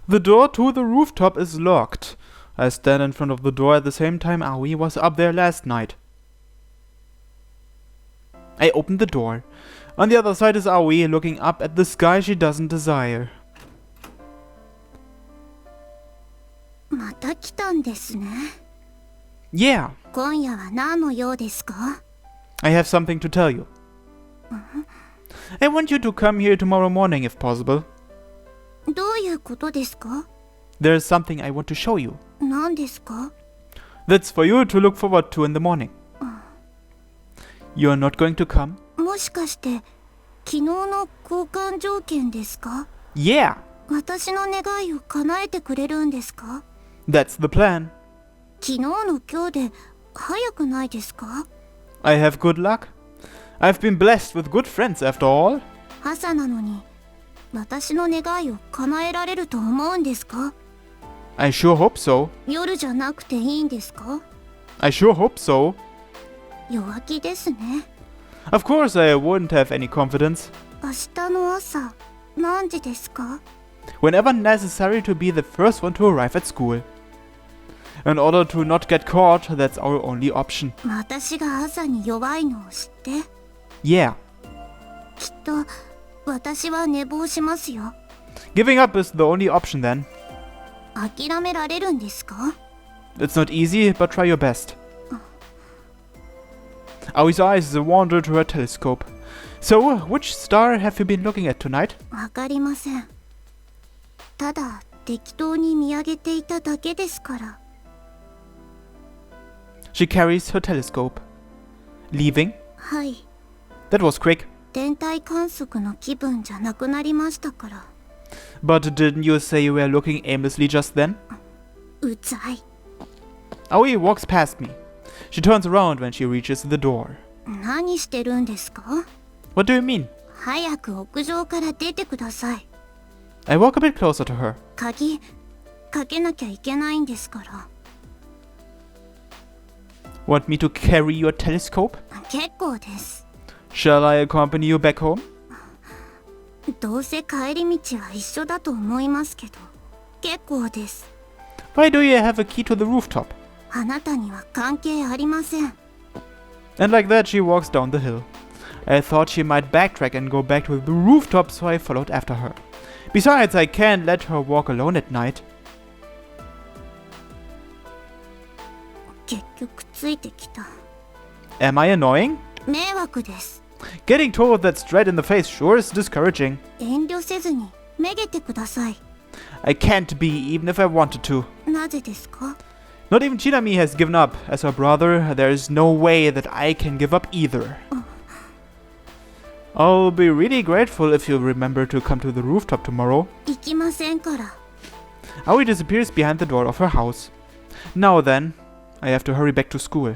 The door to the rooftop is locked. I stand in front of the door at the same time Aoi was up there last night. I open the door. On the other side is Aoi looking up at the sky she doesn't desire. また来たんですね。Yeah, 今夜は何の用ですか？ I have something to tell you. I want you to come here tomorrow morning if possible. どういうことですか？ There is something I want to show you. 何ですか？ That's for you to look forward to in the morning. You are not going to come? もしかして昨日の交換条件ですか？ Yeah, 私の願いを叶えてくれるんですか？ that's the plan. 昨日の今日で早くないですか？ I have good luck. I've been blessed with good friends after all. 朝なのに私の願いを叶えられると思うんですか？ I sure hope so. 夜じゃなくていいんですか？ I sure hope so. 弱気ですね。 Of course I wouldn't have any confidence. 明日の朝何時ですか？ Whenever necessary to be the first one to arrive at school. In order to not get caught, that's our only option. 私が朝に弱いのを知って Yeah. きっと私は寝坊しますよ。 Giving up is the only option then. 諦められるんですか？ It's not easy, but try your best. Aoi's eyes wander to her telescope. So, which star have you been looking at tonight? わかりません。ただ適当に見上げていただけですから。 She carries her telescope. Leaving? はい。 That was quick. 天体観測の気分じゃなくなりましたから。 But didn't you say you were looking aimlessly just then? うざい。 Aoi walks past me. She turns around when she reaches the door. 何してるんですか？ What do you mean? 早く屋上から出てください。 I walk a bit closer to her. 鍵かけなきゃいけないんですから。 Want me to carry your telescope? 結構です。 Shall I accompany you back home? どうせ帰り道は一緒だと思いますけど、結構です。 Why do you have a key to the rooftop? あなたには関係ありません。 And like that she walks down the hill. I thought she might backtrack and go back to the rooftop, so I followed after her. Besides, I can't let her walk alone at night. 結局ついてきた。 Am I annoying? 迷惑です。 Getting told that straight in the face sure is discouraging. 遠慮せずにめげてください。 I can't be, even if I wanted to. なぜですか？ Not even Chinami has given up. As her brother, there is no way that I can give up either. I'll be really grateful if you remember to come to the rooftop tomorrow. 行きませんから。 Aoi disappears behind the door of her house. Now then, I have to hurry back to school.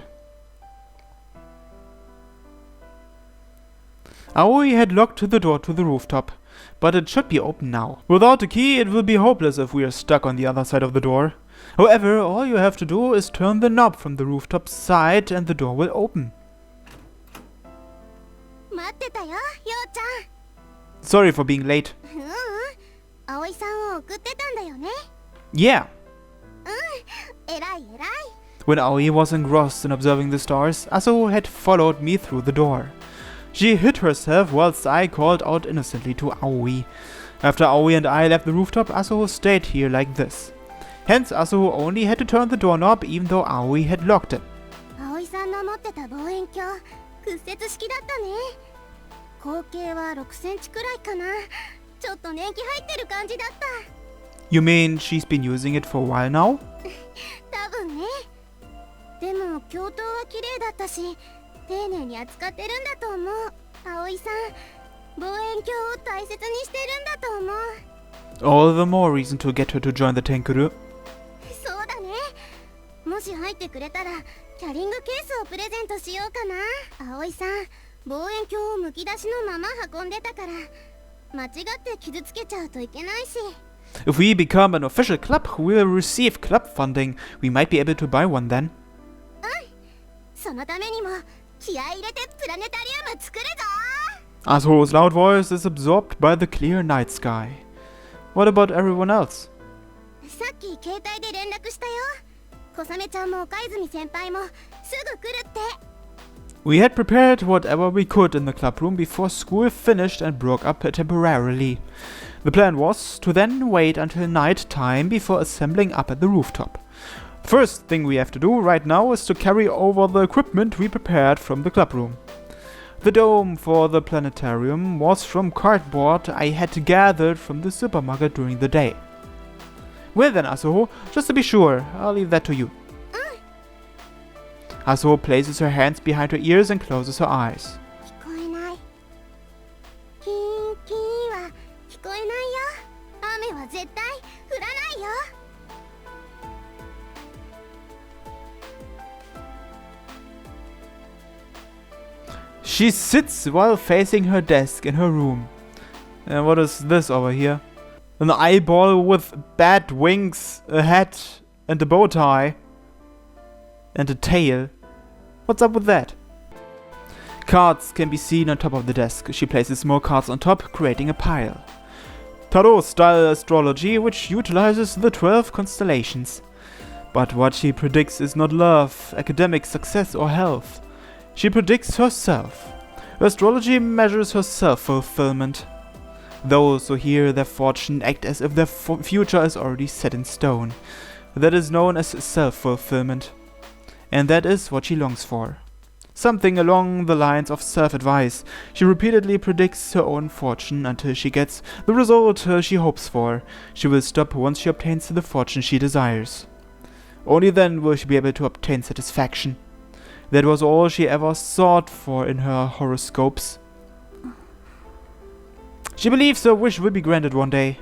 Aoi had locked the door to the rooftop, but it should be open now. Without the key, it will be hopeless if we are stuck on the other side of the door. However, all you have to do is turn the knob from the rooftop side and the door will open. 待ってたよ、ようちゃん。 Sorry for being late. 葵さんを送ってたんだよね。 Yeah. えらいえらい。 When Aoi was engrossed in observing the stars, Asuho had followed me through the door. She hid herself whilst I called out innocently to Aoi. After Aoi and I left the rooftop, Asuho stayed here like this. Hence, Asuho only had to turn the doorknob even though Aoi had locked it. 葵さんの持ってた望遠鏡、屈折式だったね。口径は6センチくらいかな。ちょっと年季入ってる感じだった。 You mean she's been using it for a while now? 多分ね。でも鏡頭は綺麗だったし、丁寧に扱ってるんだと思う。葵さん、望遠鏡を大切にしてるんだと思う。 All the more reason to get her to join the Tenkuru. そうだね。もし入ってくれたらキャリングケースをプレゼントしようかな。葵さん、望遠鏡をむき出しのまま運んでたから間違って傷つけちゃうといけないし。 If we become an official club who will receive club funding, we might be able to buy one then. そのためにも気合い入れてプラネタリウム作るぞ。 Asuho's loud voice is absorbed by the clear night sky. What about everyone else? さっき携帯で連絡したよ。小雨ちゃんも岡泉先輩もすぐ来るって。 We had prepared whatever we could in the clubroom before school finished and broke up temporarily. The plan was to then wait until night time before assembling up at the rooftop. The first thing we have to do right now is to carry over the equipment we prepared from the clubroom. The dome for the planetarium was from cardboard I had gathered from the supermarket during the day. Well then, Asuho, just to be sure, I'll leave that to you. Asuho places her hands behind her ears and closes her eyes. 聞こえない。キーンキーンは聞こえないよ。雨は絶対降らないよ。 She sits while facing her desk in her room. And what is this over here? An eyeball with bat wings, a hat, and a bow tie. And a tail. What's up with that? Cards can be seen on top of the desk. She places more cards on top, creating a pile. Tarot-style astrology, which utilizes the 12 constellations. But what she predicts is not love, academic success, or health. She predicts herself. Astrology measures her self-fulfillment. Those who hear their fortune act as if their future is already set in stone. That is known as self-fulfillment. And that is what she longs for. Something along the lines of self-advice. She repeatedly predicts her own fortune until she gets the result she hopes for. She will stop once she obtains the fortune she desires. Only then will she be able to obtain satisfaction. That was all she ever sought for in her horoscopes. She believes her wish will be granted one day.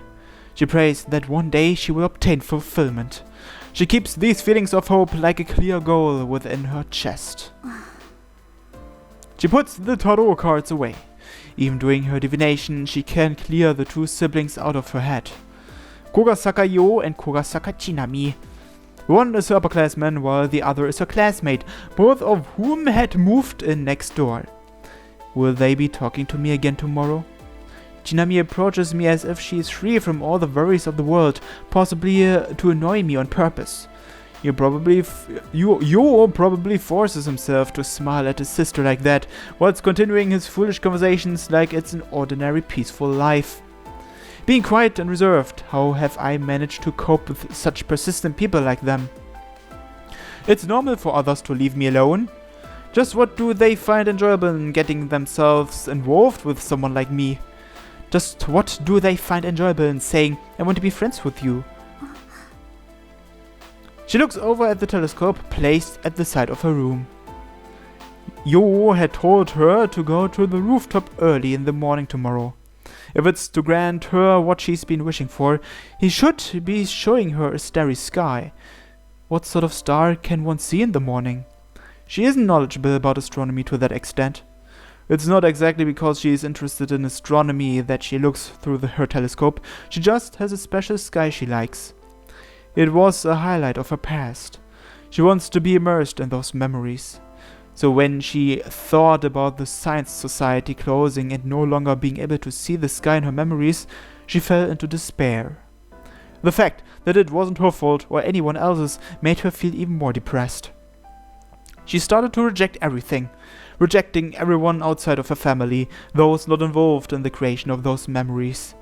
She prays that one day she will obtain fulfillment. She keeps these feelings of hope like a clear goal within her chest. She puts the tarot cards away. Even during her divination, she can clear the two siblings out of her head. Kogasaka Yo and Kogasaka Chinami. One is her upperclassman while the other is her classmate, both of whom had moved in next door. Will they be talking to me again tomorrow? Chinami approaches me as if she is free from all the worries of the world, possibly to annoy me on purpose. Yo probably forces himself to smile at his sister like that, whilst continuing his foolish conversations like it's an ordinary peaceful life. Being quiet and reserved, how have I managed to cope with such persistent people like them? It's normal for others to leave me alone. Just what do they find enjoyable in getting themselves involved with someone like me? Just what do they find enjoyable in saying, I want to be friends with you? She looks over at the telescope placed at the side of her room. Yo had told her to go to the rooftop early in the morning tomorrow. If it's to grant her what she's been wishing for, he should be showing her a starry sky. What sort of star can one see in the morning? She isn't knowledgeable about astronomy to that extent. It's not exactly because she is interested in astronomy that she looks through her telescope. She just has a special sky she likes. It was a highlight of her past. She wants to be immersed in those memories. So when she thought about the Science Society closing and no longer being able to see the sky in her memories, she fell into despair. The fact that it wasn't her fault or anyone else's made her feel even more depressed. She started to reject everything, rejecting everyone outside of her family, those not involved in the creation of those memories.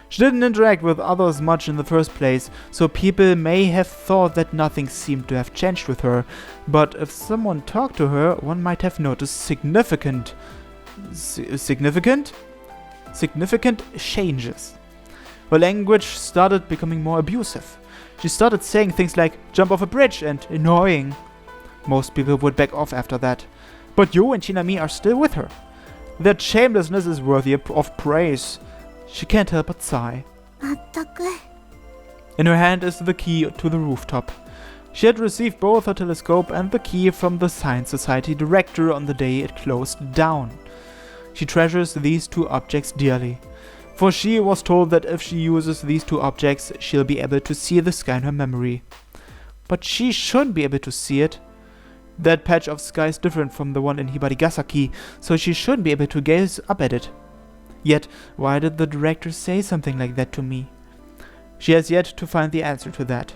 She didn't interact with others much in the first place, so people may have thought that nothing seemed to have changed with her, but if someone talked to her, one might have noticed significant changes. Her language started becoming more abusive. She started saying things like jump off a bridge and annoying. Most people would back off after that, but Yo and Chinami are still with her. Their shamelessness is worthy of praise. She can't help but sigh. In her hand is the key to the rooftop. She had received both her telescope and the key from the Science Society director on the day it closed down. She treasures these two objects dearly, for she was told that if she uses these two objects, she'll be able to see the sky in her memory. But she shouldn't be able to see it. That patch of sky is different from the one in Hibarigasaki, so she shouldn't be able to gaze up at it. Yet, why did the director say something like that to me? She has yet to find the answer to that.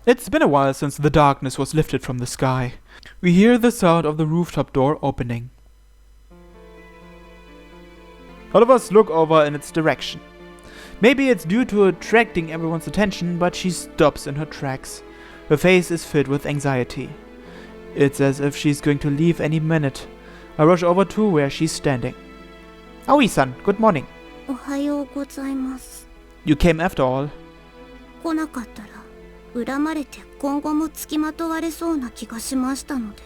It's been a while since the darkness was lifted from the sky. We hear the sound of the rooftop door opening. All of us look over in its direction. Maybe it's due to attracting everyone's attention, but she stops in her tracks. Her face is filled with anxiety. It's as if she's going to leave any minute. I rush over to where she's standing. Aoi-san, good morning. おはようございます。 You came after all. 来なかったら恨まれて今後も付きまとわれそうな気がしましたので。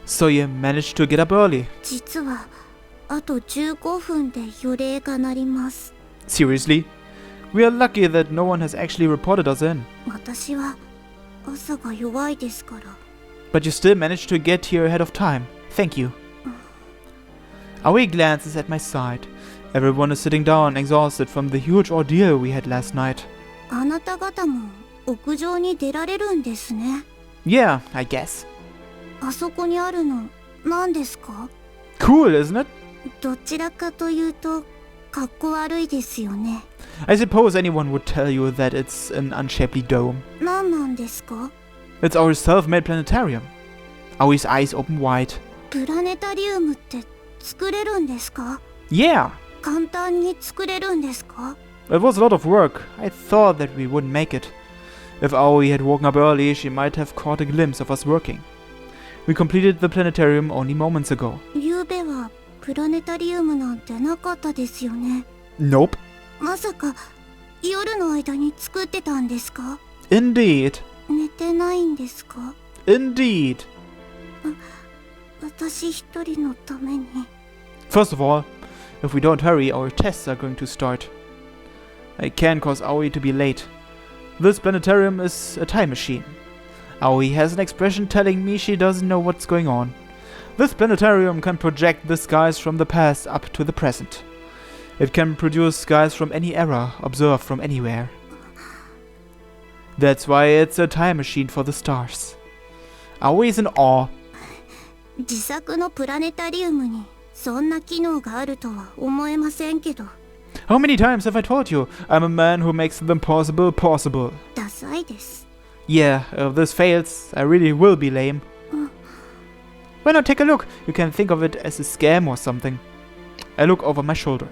So you managed to get up early. 実はあと15分で予令が鳴ります。 Seriously? We are lucky that no one has actually reported us in. 私は朝が弱いですから。 But you still managed to get here ahead of time. Thank you. Aoi glances at my side. Everyone is sitting down, exhausted from the huge ordeal we had last night. あなた方も屋上に出られるんですね。 Yeah, I guess. あそこにあるの何ですか？ Cool, isn't it? どちらかというとかっこ悪いですよね。 I suppose anyone would tell you that it's an unshapely dome. 何なんですか？ It's our self-made planetarium. Aoi's eyes open wide. プラネタリウムって作れるんですか？ Yeah! 簡単に作れるんですか？ It was a lot of work. I thought that we wouldn't make it. If Aoi had woken up early, she might have caught a glimpse of us working. We completed the planetarium only moments ago. 昨べはプラネタリウムなんてなかったですよね。 Nope. まさか夜の間に作ってたんですか？ Indeed. 寝てないんですか？ Indeed. 私一人のために。 First of all, if we don't hurry, our tests are going to start. I can cause Aoi to be late. This planetarium is a time machine. Aoi has an expression telling me she doesn't know what's going on. This planetarium can project the skies from the past up to the present. It can produce skies from any era, observed from anywhere. That's why it's a time machine for the stars. Aoi is in awe. 自作のプラネタリウムにそんな機能があるとは思えませんけど。 How many times have I told you? I'm a man who makes the impossible possible. ダサいです。 Yeah, if this fails, I really will be lame. Why not take a look? You can think of it as a scam or something. I look over my shoulder.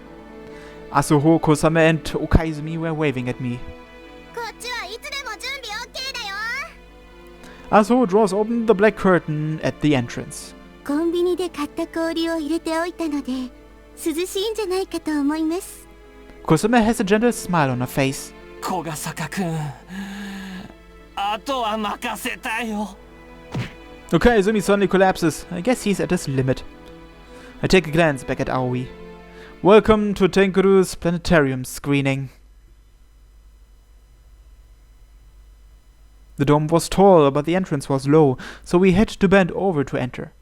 Asuho, Kosame and Okaizumi were waving at me. こっちはいつでも準備 OK だよ。 Asuho draws open the black curtain at the entrance. コンビニで買った氷を入れておいたので涼しいんじゃないかと思います。 Kosame has a gentle smile on her face. 小笠くん、あとは任せたよ。 Okaizumi suddenly collapses. I guess he's at his limit. I take a glance back at Aoi. Welcome to Tenkuru's planetarium screening. The dome was tall, but the entrance was low, so we had to bend over to enter.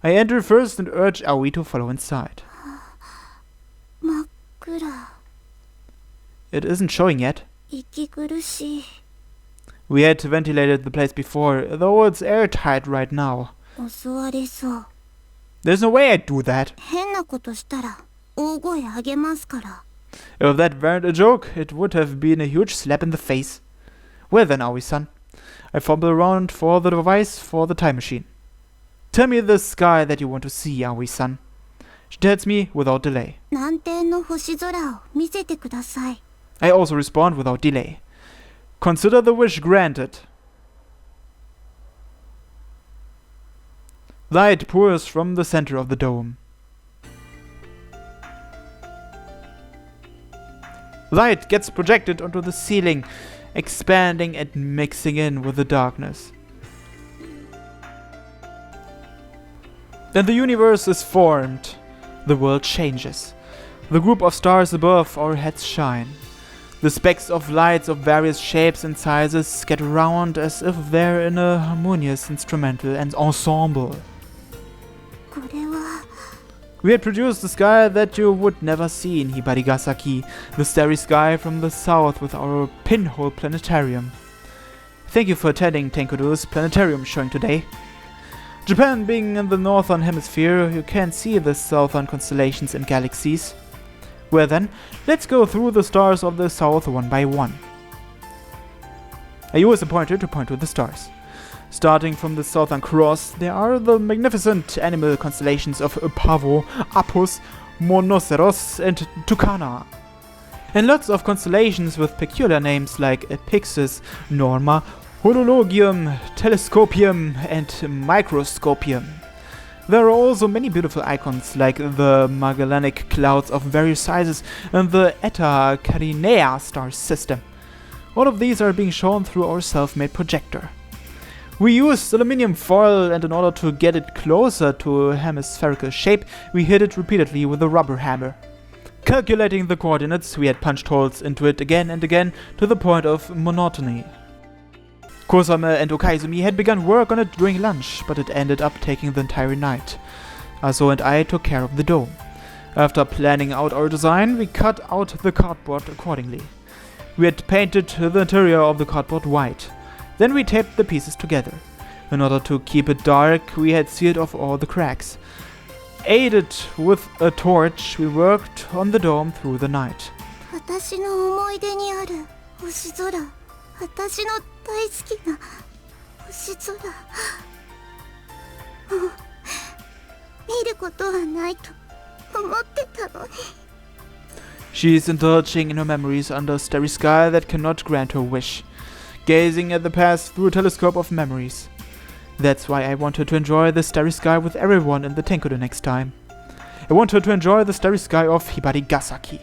I enter first and urge Aoi to follow inside. 真っ暗。 It isn't showing yet. 息苦しい。 We had ventilated the place before, though it's airtight right now. 襲われそう。 There's no way I'd do that. 変なことしたら大声あげますから。 If that weren't a joke, it would have been a huge slap in the face. Well then, Aoi-san. I fumble around for the device for the time machine. Tell me the sky that you want to see, Aoi-san. She tells me without delay. 南天の星空を見せてください。 I also respond without delay. Consider the wish granted. Light pours from the center of the dome. Light gets projected onto the ceiling, expanding and mixing in with the darkness. Then the universe is formed. The world changes. The group of stars above our heads shine. The specks of lights of various shapes and sizes scatter around as if they're in a harmonious instrumental and ensemble. これは We had produced the sky that you would never see in Hibarigasaki, the starry sky from the south with our pinhole planetarium. Thank you for attending Tenkodo's planetarium showing today. Japan being in the northern hemisphere, you can see the southern constellations and galaxies. Well then, let's go through the stars of the south one by one. I use a pointer to point to the stars. Starting from the Southern Cross, there are the magnificent animal constellations of Pavo, Apus, Monoceros, and Tucana. And lots of constellations with peculiar names like Pyxis, Norma, Horologium, Telescopium, and Microscopium. There are also many beautiful icons like the Magellanic Clouds of various sizes and the Eta Carinea star system. All of these are being shown through our self-made projector. We used aluminium foil, and in order to get it closer to a hemispherical shape, we hit it repeatedly with a rubber hammer. Calculating the coordinates, we had punched holes into it again and again to the point of monotony. Kosame and Okaizumi had begun work on it during lunch, but it ended up taking the entire night. Asuho and I took care of the dome. After planning out our design, we cut out the cardboard accordingly. We had painted the interior of the cardboard white. Then we taped the pieces together. In order to keep it dark, we had sealed off all the cracks. Aided with a torch, we worked on the dome through the night. 私の思い出にある星空。私の大好きな星空。もう見ることはないと思ってたのに。She is indulging in her memories under a starry sky that cannot grant her wish, gazing at the past through a telescope of memories. That's why I want her to enjoy the starry sky with everyone in the Tenkodo next time. I want her to enjoy the starry sky of Hibarigasaki.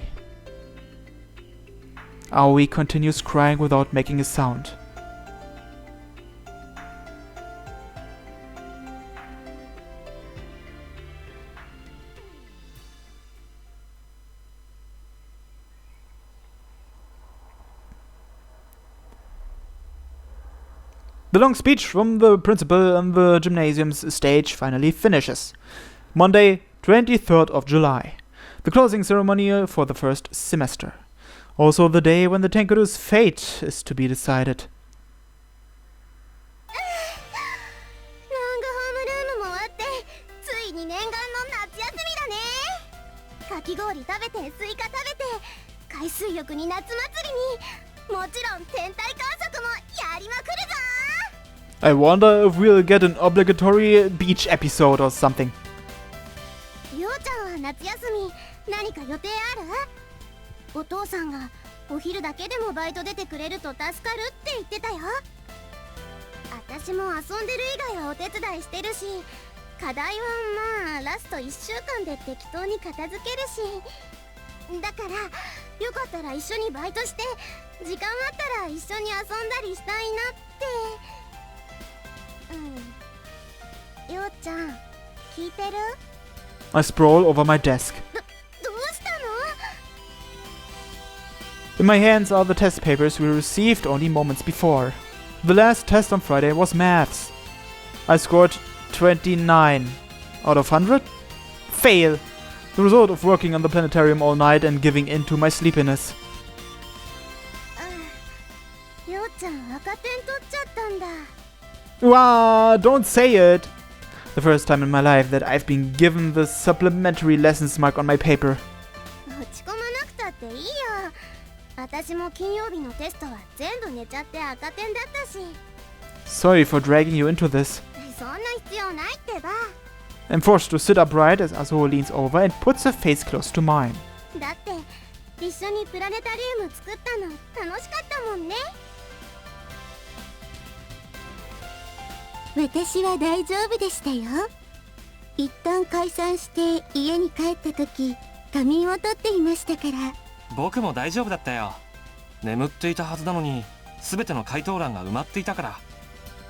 Aoi continues crying without making a sound. The long speech from the principal on the gymnasium's stage finally finishes. Monday, 23rd of July. The closing ceremony for the first semester. Also the day when the Tenkodo's fate is to be decided. ロングホームルームも終わってついに念願の夏休みだね。かき氷食べてスイカ食べて海水浴に夏祭りにもちろん天体観測もやりまくるぞ。 I wonder if we'll get an obligatory beach episode or something. りょうちゃんは夏休み何か予定ある？お父さんがお昼だけでもバイト出てくれると助かるって言ってたよ。私も遊んでる以外はお手伝いしてるし、課題はまあラスト1週間で適当に片付けるし、だからよかったら一緒にバイトして時間あったら一緒に遊んだりしたいなって。りょうちゃん聞いてる？ I sprawl over my desk. どうしたの？ In my hands are the test papers we received only moments before. The last test on Friday was maths. I scored 29 out of 100. Fail! The result of working on the planetarium all night and giving in to my sleepiness. りょうちゃん赤点取っちゃったんだ。 Wow, don't say it! The first time in my life that I've been given the supplementary lessons mark on my paper. 落ち込まなくたっていいよ。私も金曜日のテストは全部寝ちゃって赤点だったし。 Sorry for dragging you into this. そんな必要ないってば。 I'm forced to sit upright as Asuho leans over and puts her face close to mine. だって一緒にプラネタリウム作ったの楽しかったもんね。 私は大丈夫でしたよ。一旦解散して家に帰った時仮眠をとっていましたから。僕も大丈夫だったよ。眠っていたはずなのに全ての回答欄が埋まっていたから。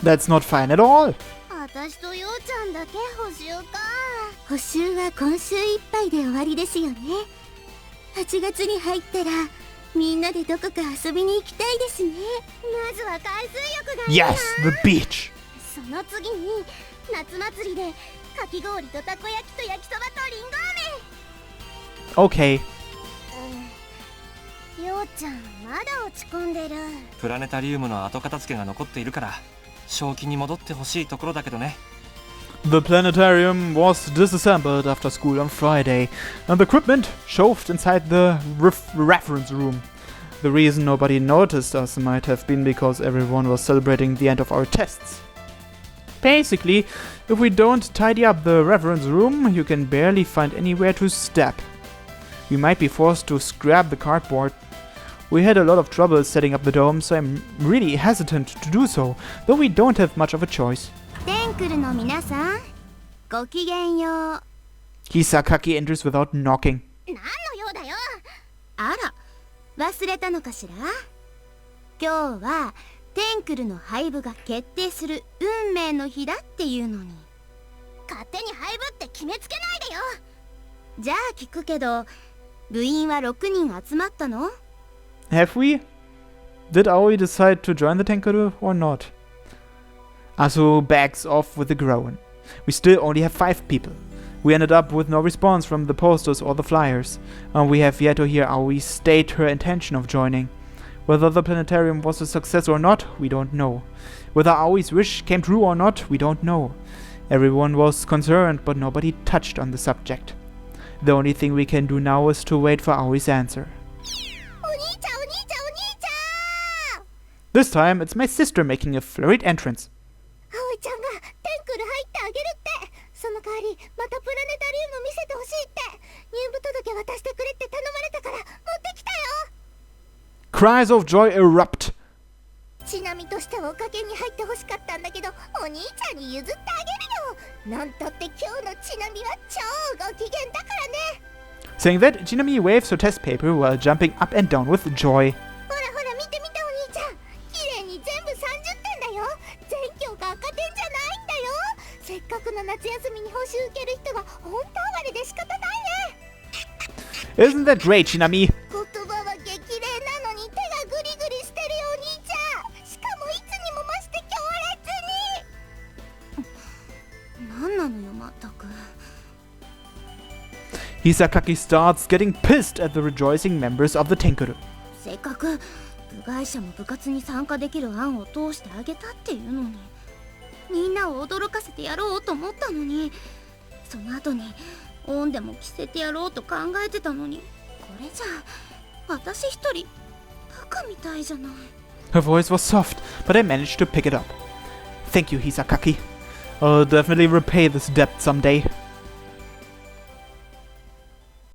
That's not fine at all. 私とようちゃんだけ補習か。補習は今週いっぱいで終わりですよね。8月に入ったらみんなでどこか遊びに行きたいですね。まずは海水浴がいいな。 Yes, the beach. その次に夏祭りでかき氷とたこ焼きと焼きそばとりんご飴。 Okay. りょうちゃんまだ落ち込んでる。プラネタリウムの後片付けが残っているから正気に戻ってほしいところだけどね。 The planetarium was disassembled after school on Friday, and the equipment shoved inside the reference room. The reason nobody noticed us might have been because everyone was celebrating the end of our tests. Basically, if we don't tidy up the reference room, you can barely find anywhere to step. We might be forced to scrap the cardboard. We had a lot of trouble setting up the dome, so I'm really hesitant to do so, though we don't have much of a choice. テンクルの皆さん、ごきげんよう。 Hisakaki enters without knocking. 何の用だよ。あら、忘れたのかしら。今日はテンクルの廃部が決定する運命の日だっていうのに。勝手に廃部って決めつけないでよ。じゃあ聞くけど、部員は6人集まったの？ Have we? Did Aoi decide to join the Tenkuru or not? Asuho backs off with a groan. We still only have 5 people. We ended up with no response from the posters or the flyers, and we have yet to hear Aoi state her intention of joining. Whether the planetarium was a success or not, we don't know. Whether Aoi's wish came true or not, we don't know. Everyone was concerned, but nobody touched on the subject. The only thing we can do now is to wait for Aoi's answer. お兄ちゃんお兄ちゃんお兄ちゃん。 This time, it's my sister making a flurried entrance. 葵ちゃんがテンクル入ってあげるって。その代わりまたプラネタリウム見せてほしいって。入部届渡してくれって頼まれたから持ってきたよ。 Cries of joy erupt. ちなみとしてはおかげに入ってほしかったんだけど、お兄ちゃんに譲ってあげるよ。なんたって今日のちなみは超ご機嫌だからね。 Saying that, Jinami waves her test paper while jumping up and down with joy. ほらほら見て見てお兄ちゃん。綺麗に全部30点だよ。全教科赤点じゃないんだよ。せっかくの夏休みに補習受ける人が本当あれで仕方ないね。 Isn't that great, Jinami? 言葉は激励なのに手がグリグリしてるよお兄ちゃん。しかもいつにも増して強烈に。なんなのよまったく。 Hisakaki starts getting pissed at the rejoicing members of the Tenkuru. せっかく部外者も部活に参加できる案を通してあげたっていうのに、みんなを驚かせてやろうと思ったのに、その後にオンでも着せてやろうと考えてたのに、これじゃ私一人バカみたいじゃない。 Her voice was soft, but I managed to pick it up. Thank you, Hisakaki. I'll definitely repay this debt someday.